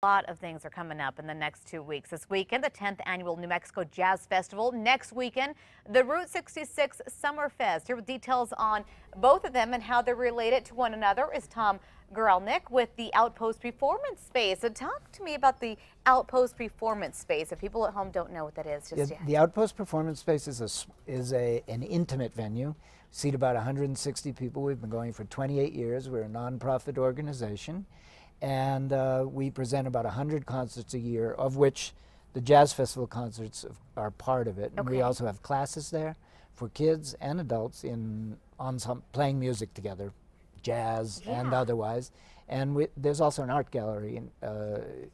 A lot of things are coming up in the next 2 weeks. This weekend, the 10th annual New Mexico Jazz Festival. Next weekend, the Route 66 Summerfest. Here with details on both of them and how they're related to one another is Tom Guralnick with the Outpost Performance Space. So talk to me about the Outpost Performance Space if people at home don't know what that is just yet. The Outpost Performance Space is an intimate venue. Seat about 160 people. We've been going for 28 years. We're a nonprofit organization. And we present about 100 concerts a year, of which the Jazz Festival concerts are part of it. And we also have classes there for kids and adults on playing music together, jazz and otherwise. And there's also an art gallery,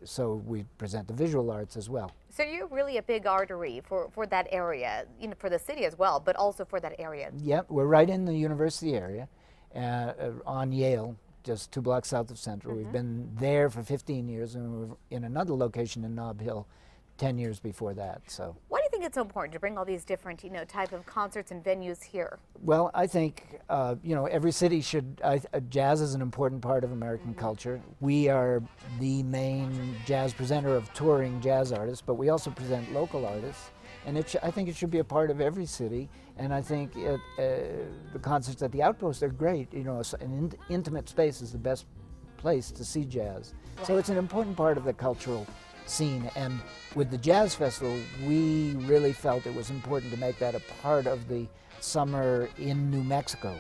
so we present the visual arts as well. So you're really a big artery for that area, you know, for the city as well, but also for that area. Yep, we're right in the university area, on Yale. Just 2 blocks south of Central. We've been there for 15 years, and we were in another location in Nob Hill 10 years before that. So, why do you think it's so important to bring all these different, type of concerts and venues here? Well, I think, every city should. Jazz is an important part of American culture. We are the main jazz presenter of touring jazz artists, but we also present local artists. And I think it should be a part of every city. And I think the concerts at the Outpost are great. An intimate space is the best place to see jazz. So it's an important part of the cultural scene. And with the Jazz Festival, we really felt it was important to make that a part of the summer in New Mexico,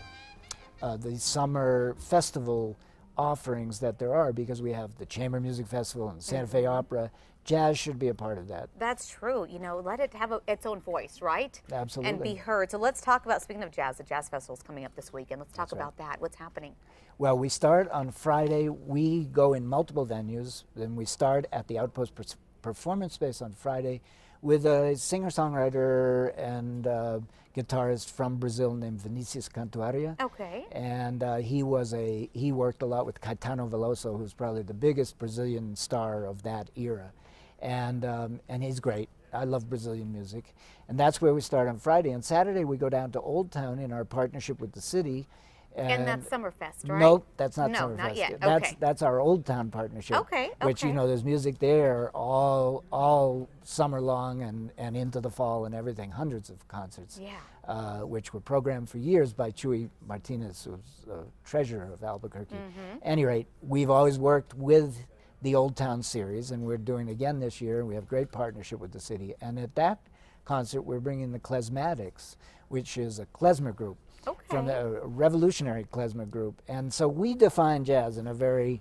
the summer festival offerings that there are, because we have the Chamber Music Festival and Santa Fe Opera. Jazz should be a part of that. That's true. Let it have its own voice, right? Absolutely. And be heard. So let's talk about, speaking of jazz, the Jazz Festival is coming up this weekend. Let's talk about that. What's happening? Well, we start on Friday. We go in multiple venues. Then we start at the Outpost Performance Space on Friday with a singer-songwriter and guitarist from Brazil named Vinicius Cantuaria. Okay. And he worked a lot with Caetano Veloso, who's probably the biggest Brazilian star of that era. And he's great. I love Brazilian music. And that's where we start on Friday. And Saturday we go down to Old Town in our partnership with the city. And that's Summerfest, right? Nope, that's not Summerfest. No, not yet. That's our Old Town partnership. Okay. Which, there's music there all summer long and into the fall and everything. Hundreds of concerts. Yeah. Which were programmed for years by Chuy Martinez, who's a treasurer of Albuquerque. At any rate, we've always worked with the Old Town series, and we're doing it again this year. We have great partnership with the city. And at that concert, we're bringing the Klezmatics, which is a klezmer group. From a revolutionary klezmer group. And so we define jazz in a very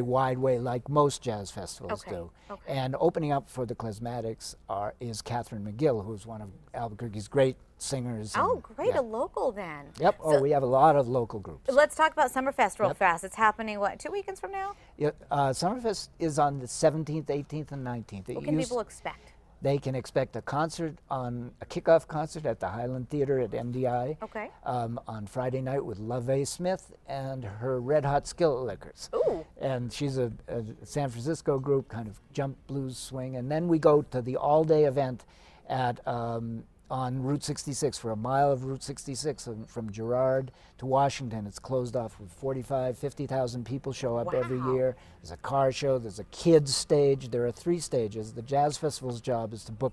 wide way, like most jazz festivals do. And opening up for the Klezmatics is Catherine McGill, who's one of Albuquerque's great singers. Oh, great, a local then. Yep, so we have a lot of local groups. Let's talk about Summerfest real fast. It's happening, what, 2 weekends from now? Yeah, Summerfest is on the 17th, 18th, and 19th. What can people expect? They can expect a kickoff concert at the Highland Theater at MDI on Friday night with LaVey Smith and her Red Hot Skillet Lickers. Ooh. And she's a San Francisco group, kind of jump blues swing. And then we go to the all-day event at on Route 66 for a mile of Route 66 from Girard to Washington. It's closed off with 50,000 people show up every year. There's a car show, there's a kids stage. There are 3 stages. The Jazz Festival's job is to book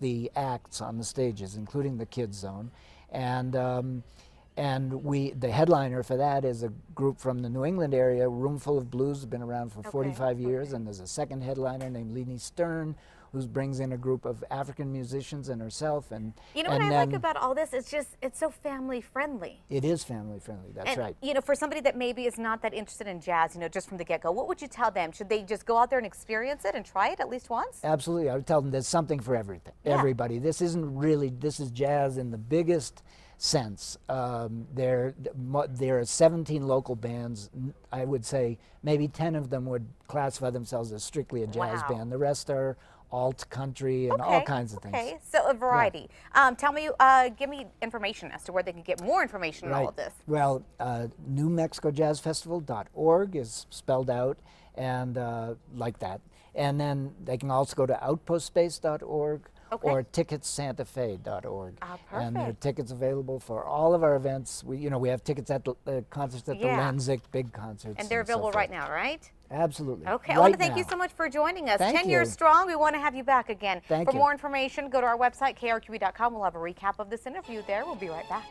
the acts on the stages, including the kids zone. And the headliner for that is a group from the New England area, Roomful of Blues, has been around for 45 years, and there's a second headliner named Leni Stern, who brings in a group of African musicians and herself. And what I like about all this is it's so family friendly. It is family friendly, that's right. For somebody that maybe is not that interested in jazz, just from the get-go, what would you tell them? Should they just go out there and experience it and try it at least once? Absolutely, I would tell them there's something for everybody. This is jazz in the biggest sense. There are 17 local bands. I would say maybe 10 of them would classify themselves as strictly a jazz band. The rest are alt country and all kinds of things. Okay, so a variety. Tell me, give me information as to where they can get more information on all of this. Well, NewMexicoJazzFestival.org is spelled out, and like that. And then they can also go to outpostspace.org or ticketsantafe.org. And there are tickets available for all of our events. We have tickets at the concerts at the Lenzik, big concerts. And they're available right now, right? Absolutely. Okay, I want to thank you so much for joining us. 10 years strong. We want to have you back again. For more information, go to our website, krqe.com. We'll have a recap of this interview there. We'll be right back.